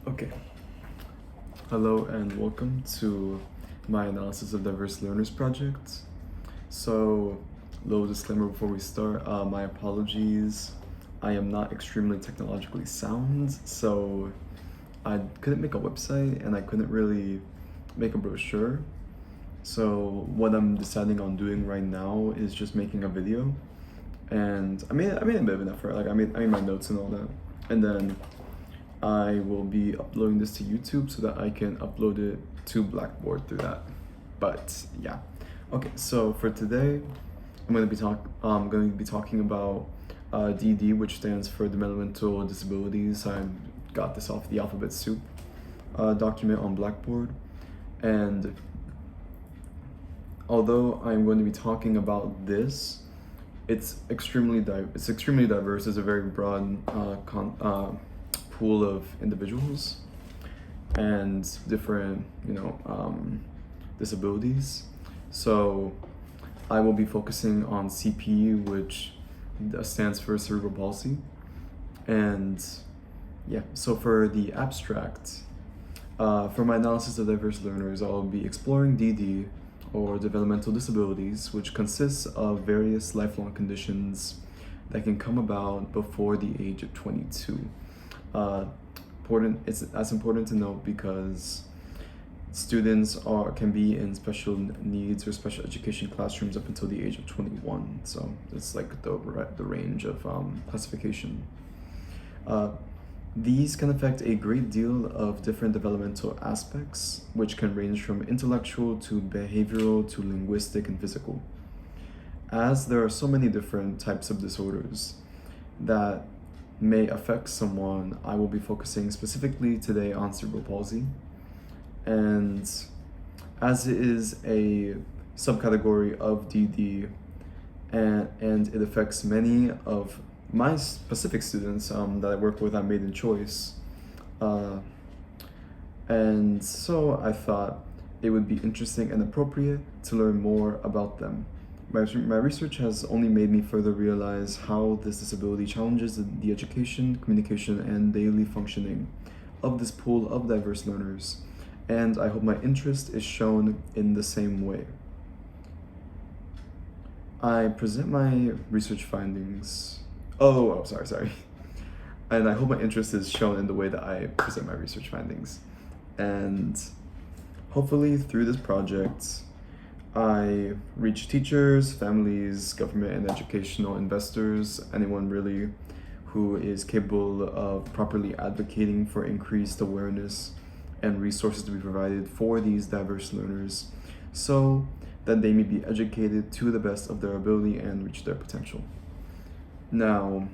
Okay. Hello and welcome to my analysis of diverse learners project. So, little disclaimer before we start. My apologies. I am not extremely technologically sound, so I couldn't make a website and I couldn't really make a brochure. So what I'm deciding on doing right now is just making a video, and I made a bit of an effort. Like I made my notes and all that, and then I will be uploading this to YouTube so that I can upload it to Blackboard through that. But yeah, okay. So for today, I'm going to be talking about DD, which stands for Developmental Disabilities. I got this off the Alphabet Soup document on Blackboard, and although I'm going to be talking about this, it's extremely diverse. It's a very broad pool of individuals and different disabilities. So I will be focusing on CP, which stands for Cerebral Palsy. And yeah, so for the abstract, for my analysis of diverse learners, I'll be exploring DD, or developmental disabilities, which consists of various lifelong conditions that can come about before the age of 22. That's important to note because students can be in special needs or special education classrooms up until the age of 21. So it's like the range of classification. These can affect a great deal of different developmental aspects, which can range from intellectual to behavioral to linguistic and physical. As there are so many different types of disorders that may affect someone, I will be focusing specifically today on cerebral palsy. And as it is a subcategory of DD and it affects many of my specific students that I work with, I made in choice. And so I thought it would be interesting and appropriate to learn more about them. My research has only made me further realize how this disability challenges the education, communication, and daily functioning of this pool of diverse learners, and I hope my interest is shown in the same way. I present my research findings. Sorry. And I hope my interest is shown in the way that I present my research findings. And hopefully through this project, I reach teachers, families, government and educational investors, anyone really who is capable of properly advocating for increased awareness and resources to be provided for these diverse learners so that they may be educated to the best of their ability and reach their potential. Now,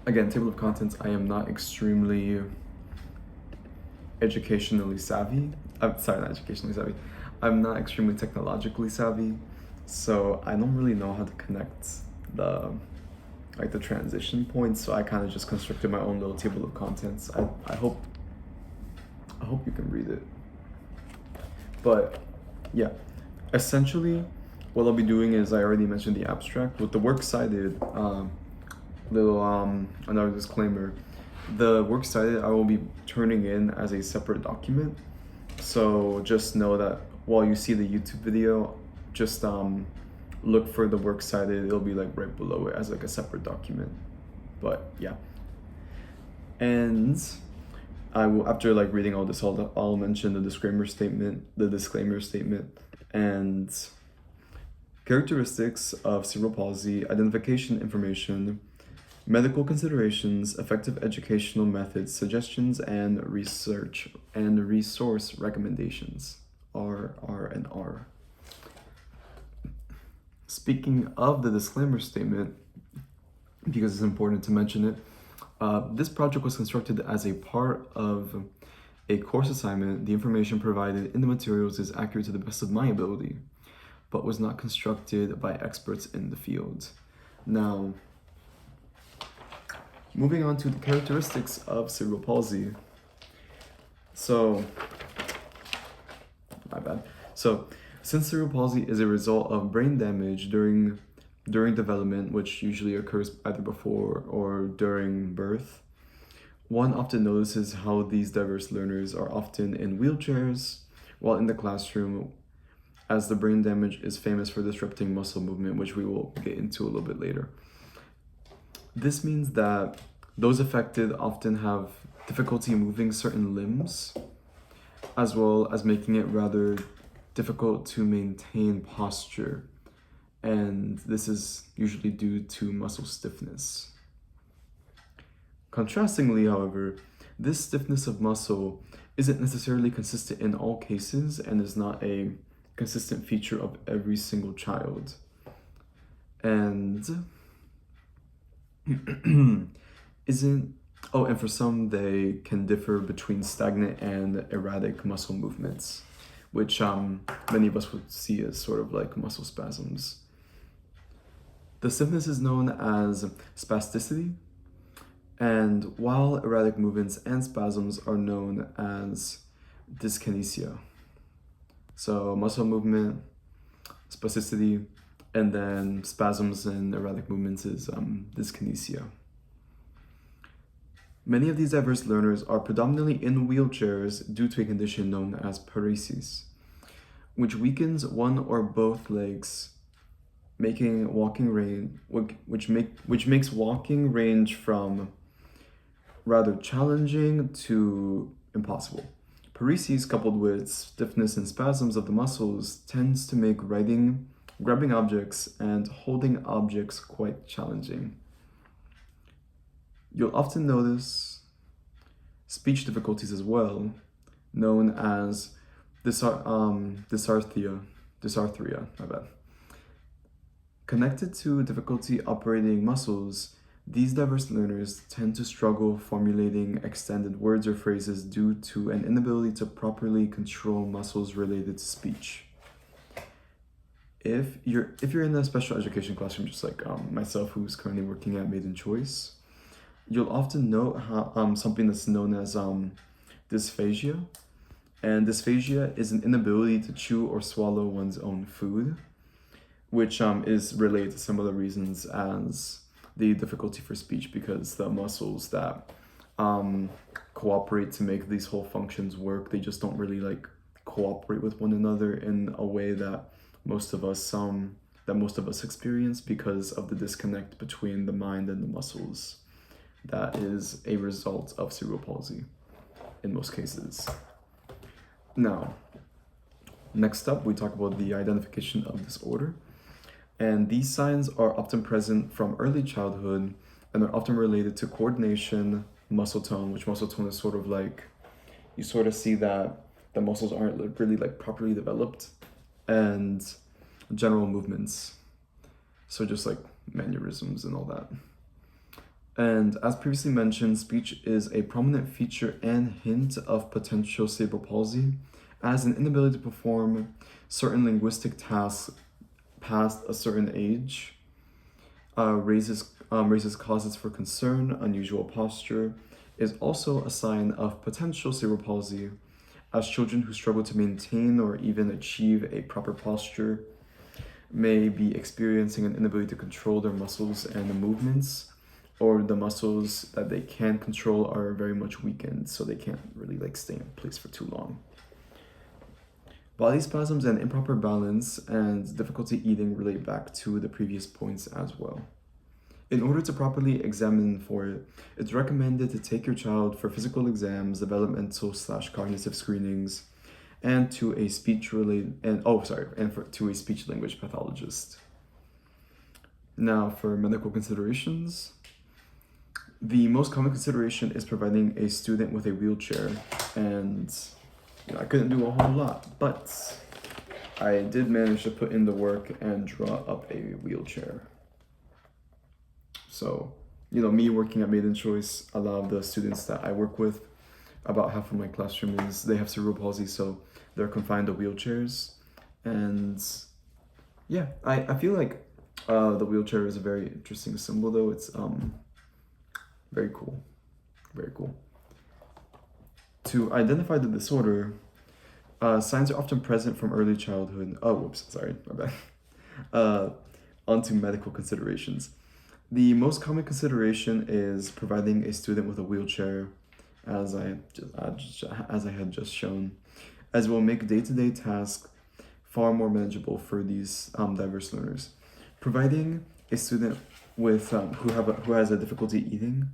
again, table of contents, I am not extremely educationally savvy. Not educationally savvy. I'm not extremely technologically savvy, so I don't really know how to connect the transition points, so I kind of just constructed my own little table of contents. I hope you can read it. But yeah, essentially what I'll be doing is, I already mentioned the abstract. With the works cited, another disclaimer, the works cited I will be turning in as a separate document. So just know that while you see the YouTube video, just look for the works cited. It'll be like right below it as like a separate document. But yeah. And I will, after like reading all this, I'll mention the disclaimer statement, and characteristics of cerebral palsy, identification information, medical considerations, effective educational methods, suggestions, and research and resource recommendations. R. Speaking of the disclaimer statement, because it's important to mention it, this project was constructed as a part of a course assignment. The information provided in the materials is accurate to the best of my ability, but was not constructed by experts in the field. Now, moving on to the characteristics of cerebral palsy. So, my bad. So, since cerebral palsy is a result of brain damage during development, which usually occurs either before or during birth, One often notices how these diverse learners are often in wheelchairs while in the classroom, as the brain damage is famous for disrupting muscle movement, which we will get into a little bit later. This means that those affected often have difficulty moving certain limbs, as well as making it rather difficult to maintain posture. And this is usually due to muscle stiffness. Contrastingly, however, this stiffness of muscle isn't necessarily consistent in all cases and is not a consistent feature of every single child. And and for some, they can differ between stagnant and erratic muscle movements, which many of us would see as sort of like muscle spasms. The stiffness is known as spasticity, and while erratic movements and spasms are known as dyskinesia. So muscle movement, spasticity, and then spasms and erratic movements is dyskinesia. Many of these diverse learners are predominantly in wheelchairs due to a condition known as paresis, which weakens one or both legs, making walking range, which makes walking range from rather challenging to impossible. Paresis, coupled with stiffness and spasms of the muscles, tends to make grabbing objects, and holding objects quite challenging. You'll often notice speech difficulties as well, known as dysarthria, Connected to difficulty operating muscles, these diverse learners tend to struggle formulating extended words or phrases due to an inability to properly control muscles related to speech. If you're in a special education classroom, just like myself, who's currently working at Made in Choice, you'll often note how something that's known as dysphagia. And dysphagia is an inability to chew or swallow one's own food, which is related to similar reasons as the difficulty for speech, because the muscles that cooperate to make these whole functions work, they just don't really like cooperate with one another in a way that most of us experience because of the disconnect between the mind and the muscles. That is a result of cerebral palsy in most cases. Now, next up, we talk about the identification of disorder. And these signs are often present from early childhood and are often related to coordination, muscle tone, which muscle tone is sort of like, you sort of see that the muscles aren't really like properly developed, and general movements. So just like mannerisms and all that. And as previously mentioned, speech is a prominent feature and hint of potential cerebral palsy, as an inability to perform certain linguistic tasks past a certain age raises causes for concern. Unusual posture is also a sign of potential cerebral palsy, as children who struggle to maintain or even achieve a proper posture may be experiencing an inability to control their muscles and the movements, or the muscles that they can control are very much weakened, so they can't really like stay in place for too long. Body spasms and improper balance and difficulty eating relate back to the previous points as well. In order to properly examine for it, it's recommended to take your child for physical exams, developmental/cognitive screenings, and to a speech language pathologist. Now, for medical considerations, the most common consideration is providing a student with a wheelchair, and I couldn't do a whole lot, but I did manage to put in the work and draw up a wheelchair. So, me working at Made in Choice, a lot of the students that I work with, about half of my classroom they have cerebral palsy, so they're confined to wheelchairs. And yeah, I feel like the wheelchair is a very interesting symbol, though. It's very cool. Very cool. To identify the disorder, signs are often present from early childhood. My bad. Onto medical considerations. The most common consideration is providing a student with a wheelchair, as I had just shown, as it will make day-to-day tasks far more manageable for these diverse learners. Providing a student with who has a difficulty eating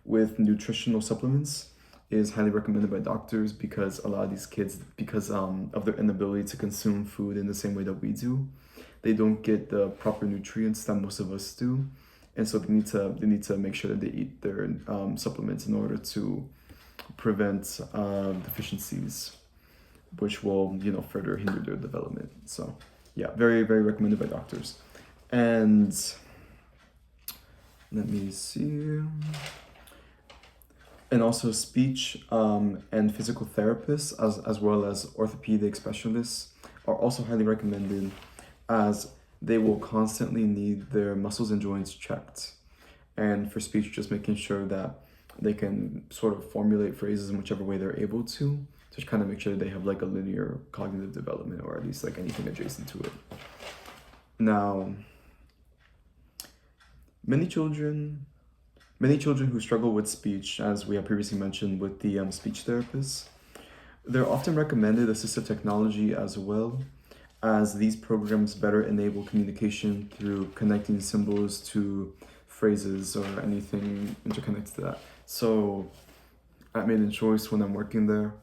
with nutritional supplements is highly recommended by doctors because a lot of these kids, because of their inability to consume food in the same way that we do, they don't get the proper nutrients that most of us do, and so they need to make sure that they eat their supplements in order to prevent deficiencies, which will further hinder their development. So yeah, very very recommended by doctors. And let me see. And also speech and physical therapists, as well as orthopedic specialists, are also highly recommended, as they will constantly need their muscles and joints checked. And for speech, just making sure that they can sort of formulate phrases in whichever way they're able to kind of make sure that they have like a linear cognitive development, or at least like anything adjacent to it. Now, many children who struggle with speech, as we have previously mentioned with the speech therapists, they're often recommended assistive technology as well, as these programs better enable communication through connecting symbols to phrases or anything interconnected to that. So at Made in Choice, when I'm working there,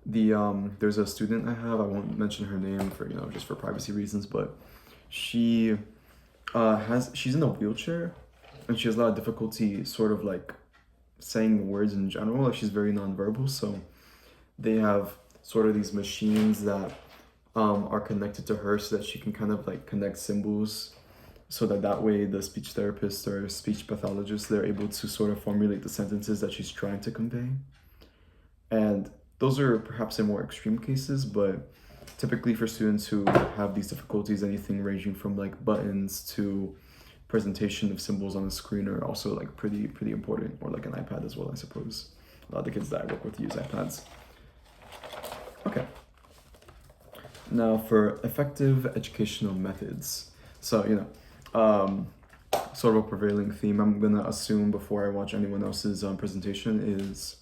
there's a student I have, I won't mention her name for just for privacy reasons, but she's in a wheelchair, and she has a lot of difficulty sort of like saying words in general. Like, she's very nonverbal, so they have sort of these machines that are connected to her so that she can kind of like connect symbols, so that way the speech therapist or speech pathologist, they're able to sort of formulate the sentences that she's trying to convey. And those are perhaps in more extreme cases, but typically for students who have these difficulties, anything ranging from like buttons to presentation of symbols on a screen are also like pretty important, or like an iPad as well, I suppose. A lot of the kids that I work with use iPads. Okay. Now for effective educational methods. So, sort of a prevailing theme I'm gonna assume before I watch anyone else's presentation is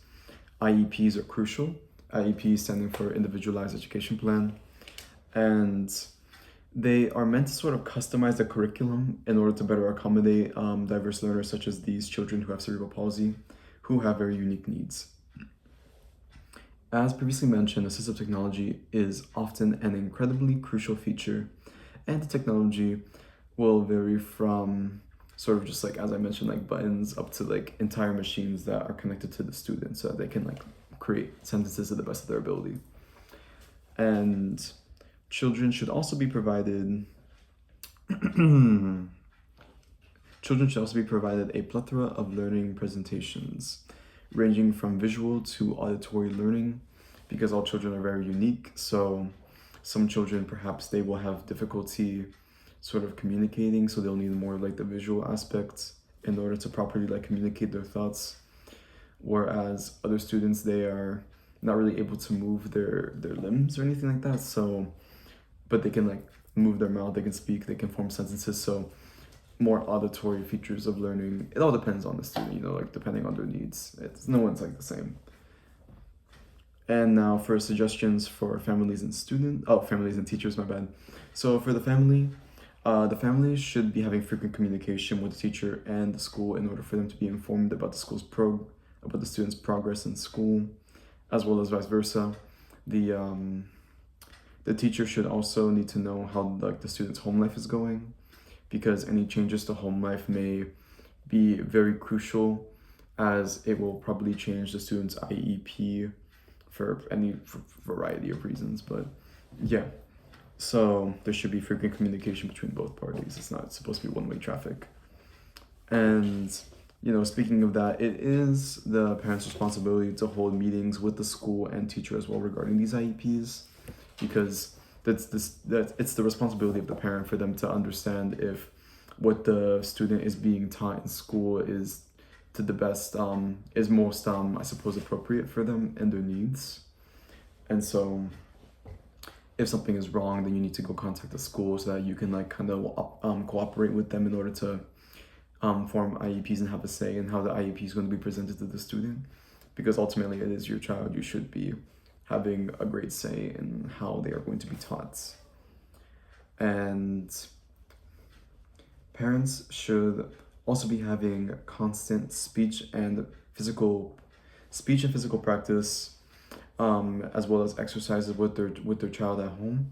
IEPs are crucial. IEP standing for Individualized Education Plan. And they are meant to sort of customize the curriculum in order to better accommodate diverse learners such as these children who have cerebral palsy, who have very unique needs. As previously mentioned, assistive technology is often an incredibly crucial feature, and the technology will vary from sort of just like, as I mentioned, like buttons up to like entire machines that are connected to the student so that they can like create sentences to the best of their ability. And children should also be provided a plethora of learning presentations, ranging from visual to auditory learning, because all children are very unique. So some children, perhaps they will have difficulty sort of communicating, so they'll need more like the visual aspects in order to properly like communicate their thoughts, whereas other students, they are not really able to move their limbs or anything like that, so but they can like move their mouth, they can speak, they can form sentences. So more auditory features of learning. It all depends on the student, like depending on their needs. No one's like the same. And now for suggestions for families and teachers, my bad. So for the family should be having frequent communication with the teacher and the school in order for them to be informed about about the student's progress in school, as well as vice versa. The teacher should also need to know how like the student's home life is going, because any changes to home life may be very crucial, as it will probably change the student's IEP for any variety of reasons. But yeah, so there should be frequent communication between both parties. It's not supposed to be one-way traffic. And speaking of that, it is the parent's responsibility to hold meetings with the school and teacher as well regarding these IEPs, because it's the responsibility of the parent for them to understand if what the student is being taught in school is to the best, is most, I suppose, appropriate for them and their needs. And so if something is wrong, then you need to go contact the school so that you can like kind of cooperate with them in order to form IEPs and have a say in how the IEP is going to be presented to the student, because ultimately it is your child. You should be having a great say in how they are going to be taught. And parents should also be having constant speech and physical practice, as well as exercises with their child at home,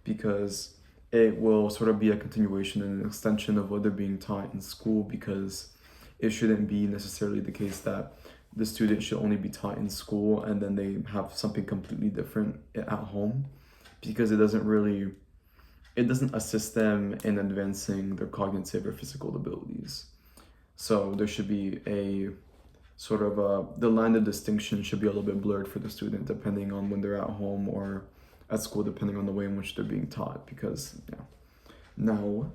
because it will sort of be a continuation and an extension of what they're being taught in school, because it shouldn't be necessarily the case that the student should only be taught in school and then they have something completely different at home, because it doesn't assist them in advancing their cognitive or physical abilities. So there should be a sort of the line of distinction should be a little bit blurred for the student, depending on when they're at home or at school, depending on the way in which they're being taught. Because now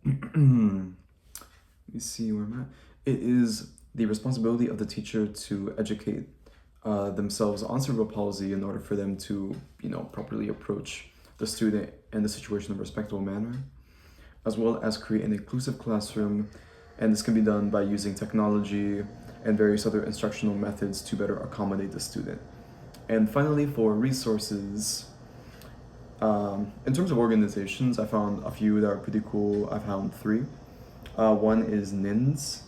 let me see where I'm at. It is the responsibility of the teacher to educate themselves on cerebral palsy in order for them to properly approach the student in the situation in a respectful manner, as well as create an inclusive classroom. And this can be done by using technology and various other instructional methods to better accommodate the student. And finally, for resources, in terms of organizations, I found a few that are pretty cool. I found 3. One is NINDS.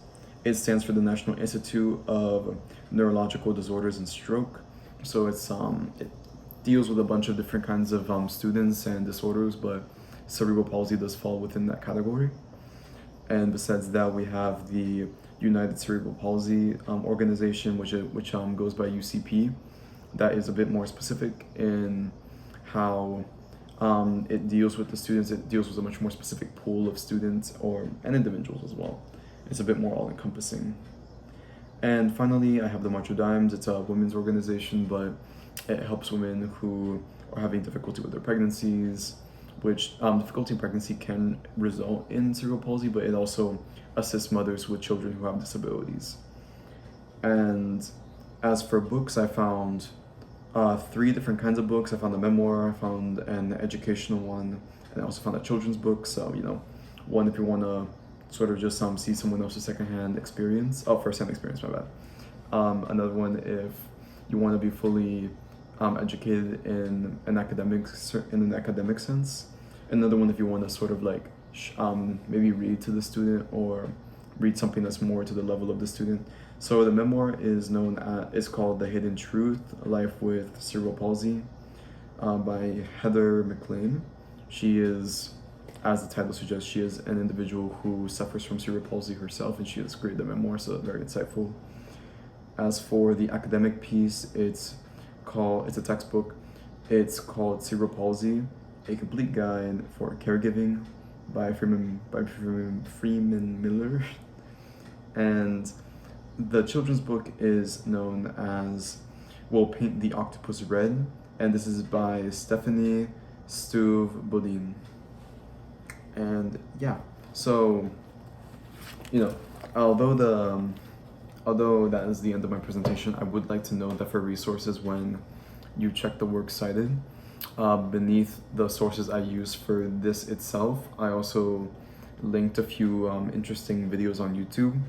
It stands for the National Institute of Neurological Disorders and Stroke. So it deals with a bunch of different kinds of students and disorders, but cerebral palsy does fall within that category. And besides that, we have the United Cerebral Palsy organization, which goes by UCP. That is a bit more specific in how it deals with the students. It deals with a much more specific pool of students and individuals as well. It's a bit more all-encompassing. And finally, I have the March of Dimes. It's a women's organization, but it helps women who are having difficulty with their pregnancies, which difficulty in pregnancy can result in cerebral palsy, but it also assists mothers with children who have disabilities. And as for books, I found 3 different kinds of books. I found a memoir, I found an educational one, and I also found a children's book. So, one if you want to sort of just see someone else's secondhand experience, first-hand experience, my bad. Another one if you want to be fully educated in an academic sense. Another one if you want to sort of maybe read to the student or read something that's more to the level of the student. So the memoir is called The Hidden Truth: Life with Cerebral Palsy, by Heather McLean. She is, as the title suggests, she is an individual who suffers from cerebral palsy herself, and she has created the memoir, so very insightful. As for the academic piece, it's a textbook. It's called Cerebral Palsy: A Complete Guide for Caregiving by Freeman Miller. And the children's book is known as We'll Paint the Octopus Red, and this is by Stephanie Stouv-Bodine. And so although that is the end of my presentation, I would like to note that for resources, when you check the works cited, beneath the sources I use for this itself, I also linked a few interesting videos on YouTube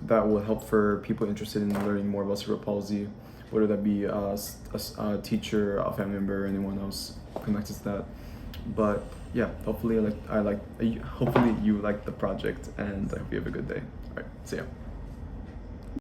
that will help for people interested in learning more about cerebral palsy, whether that be a teacher, a family member, anyone else connected to that. But hopefully you like the project, and I hope you have a good day. All right, see ya.